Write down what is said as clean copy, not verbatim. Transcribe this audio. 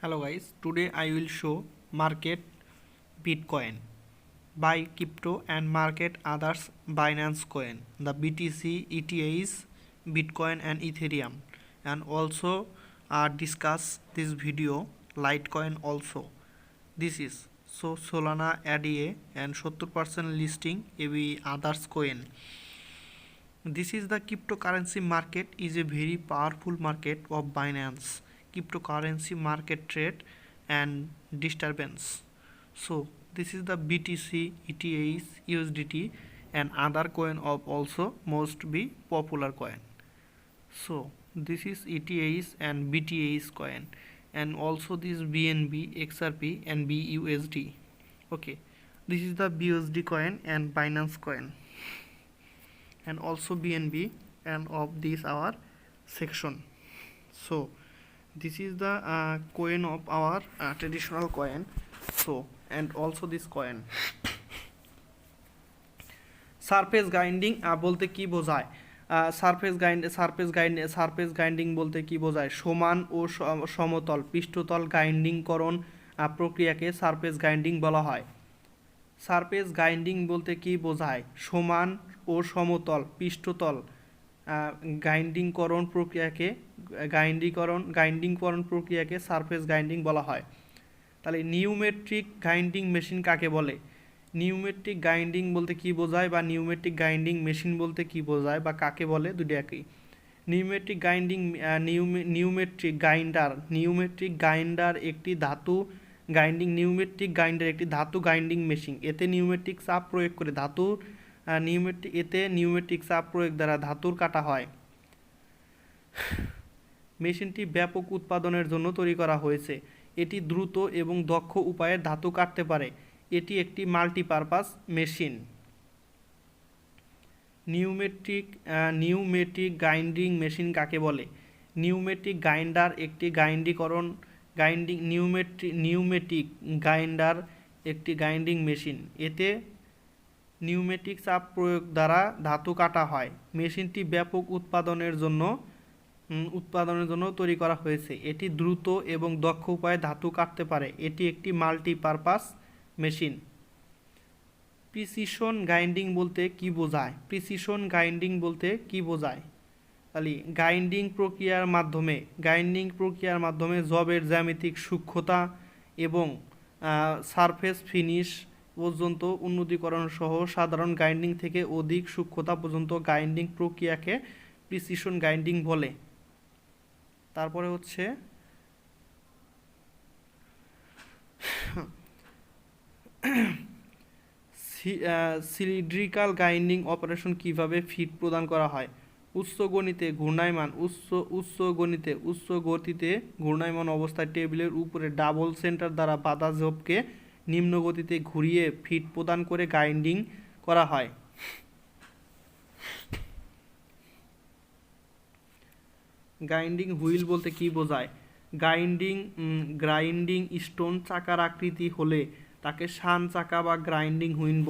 Hello guys, today I will show market Bitcoin, buy crypto and market others Binance coin, the BTC, ETHs, Bitcoin and Ethereum, and also discuss this video Litecoin also. This is so Solana ADA and 70% listing every others coin. This is the cryptocurrency market is a very powerful market of Binance cryptocurrency market trade and disturbance. So this is the BTC, ETH, USDT and other coin of also most be popular coin. So this is ETH and BTH coin and also this BNB, XRP and BUSD. Okay, this is the BUSD coin and Binance coin and also BNB and of this our section. So this is the coin of our traditional coin. So and also this coin surface grinding বলতে কি বোঝায়? Surface grinding বলতে কি বোঝায়? সমান ও সমতল পৃষ্ঠতল গ্রাইন্ডিংকরণ প্রক্রিয়াকে সারফেস গ্রাইন্ডিং বলা হয়। সারফেস গ্রাইন্ডিং বলতে কি বোঝায়? সমান ও সমতল পৃষ্ঠতল গ্রাইন্ডিংকরণ প্রক্রিয়াকে গ্রাইন্ডিংকরণ প্রক্রিয়াকে সারফেস গ্রাইন্ডিং বলা হয়। তাহলে নিউমেট্রিক গ্রাইন্ডিং মেশিন কাকে বলে? নিউমেট্রিক গ্রাইন্ডিং বলতে কি বোঝায় বা নিউমেট্রিক গ্রাইন্ডিং মেশিন বলতে কি বোঝায় বা কাকে বলে দুটো একই। নিউমেট্রিক গ্রাইন্ডার একটি ধাতু গ্রাইন্ডিং মেশিন। এতে নিউমেট্রিক চাপ প্রয়োগ করে দ্বারা ধাতুর কাটা হয়। মেশিনটি ব্যাপক উৎপাদনের জন্য তৈরি করা হয়েছে। এটি দ্রুত এবং দক্ষ উপায়ে ধাতু কাটতে পারে। এটি একটি multipurpose machine. Pneumatic grinding machine কাকে বলে? নিউমেটিক গ্রাইন্ডার একটি গ্রাইন্ডিং মেশিন। এতে নিউমেটিক চাপ প্রয়োগ দ্বারা ধাতু কাটা হয়। মেশিনটি ব্যাপক উৎপাদনের জন্য তৈরি করা হয়েছে। এটি দ্রুত এবং দক্ষ উপায়ে ধাতু কাটতে পারে। এটি একটি মাল্টিপারপাস মেশিন। প্রিসিশন গ্রাইন্ডিং বলতে কি বোঝায়? তাহলে গ্রাইন্ডিং প্রক্রিয়ার মাধ্যমে জবের জ্যামিতিক সূক্ষ্মতা এবং সারফেস ফিনিশ পর্যন্ত উন্নতিকরণ সহ সাধারণ গ্রাইন্ডিং থেকে অধিক সূক্ষ্মতা পর্যন্ত গ্রাইন্ডিং প্রক্রিয়াকে প্রিসিশন গ্রাইন্ডিং বলে। তারপরে হচ্ছে সিলিন্ড্রিক্যাল গ্রাইন্ডিং অপারেশন কিভাবে ফিড প্রদান করা হয়? উচ্চ গতিতে ঘূর্ণায়মান অবস্থায় টেবিলের উপরে ডাবল সেন্টার দ্বারা বাধা ঝোপকে নিম্ন গতিতে ঘুরিয়ে ফিড প্রদান করে গ্রাইন্ডিং করা হয়। গ্রাইন্ডিং হুইল বলতে কি বোঝায়? গ্রাইন্ডিং স্টোন চাকার আকৃতি হলে তাকে শান চাকা বা গ্রাইন্ডিং হুইল